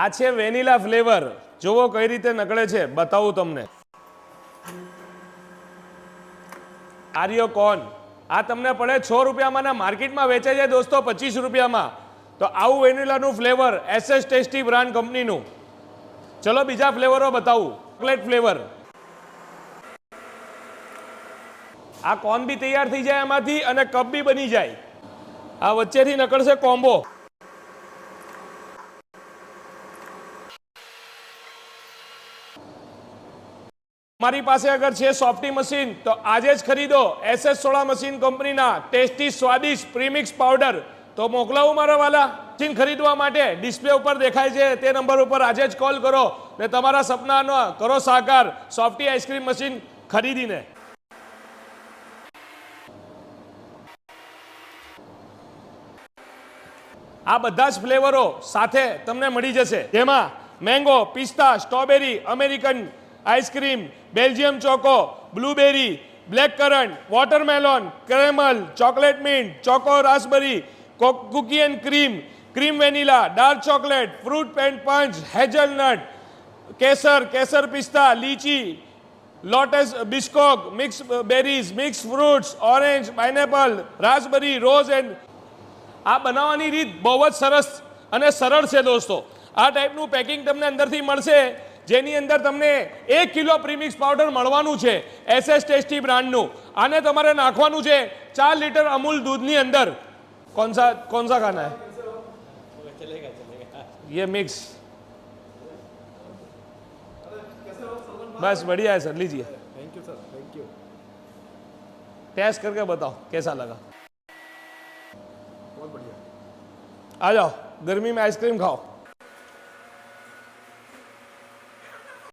આ છે vanilla flavour, જોવો કઈ રીતે નકળે છે, બતાવું તમને। આર્યો કોન આ તમને પડે 6 રૂપિયામાં ને માર્કેટમાં વેચે છે દોસ્તો 25 રૂપિયામાં। તો આવું વેનીલાનું ફ્લેવર એસએસ ટેસ્ટી બ્રાન્ડ કંપનીનું। ચલો બીજા ફ્લેવરો બતાવું। ચોકલેટ ફ્લેવર, આ કોન બી તૈયાર થઈ જાય એમાંથી અને કપ બી બની જાય। આ વચ્ચેથી નકળશે કોમ્બો। हमारी पास अगर छे सॉफ्टी मशीन तो आज ज खरीदो एसएस सोडा मशीन कंपनी ना टेस्टी स्वादिष्ट प्रीमिक्स पाउडर। तो मोकलावू मारा वाला मशीन खरीदवा माटे डिस्प्ले ऊपर देखाय छे ते नंबर ऊपर आज ज कॉल करो ने तमारा सपनानो करो साकार सॉफ्टी आइसक्रीम मशीन खरीदीने। आ बधा ज फ्लेवरो साथे तमने मळी जशे, जेमां mango, pista, strawberry, American ice cream, Belgium choco, blueberry, black currant, watermelon, caramel, chocolate mint, choco raspberry, cookie and cream, cream vanilla, dark chocolate, fruit and punch, hazelnut, kesar, kesar pista, lychee, lotus Biscoff, mix berries, mix fruits, orange, pineapple, raspberry, rose and आ बनावવાની રીત બહુ જ સરસ અને સરળ છે દોસ્તો। આ ટાઈપનું પેકિંગ તમને અંદરથી મળશે જેની અંદર તમને 1 કિલો પ્રીમિક્સ પાવડર મળવાનું છે એસએસ ટેસ્ટી બ્રાન્ડનું। આને તમારે નાખવાનું છે 4 લીટર અમૂલ दूधની અંદર। कौन सा खाना है? ये मिक्स बस बढ़िया है सर, लीजिए। Thank you sir, thank you. Test करके बताओ कैसा लगा। बहुत बढ़िया। आ जाओ गर्मी में आइसक्रीम खाओ।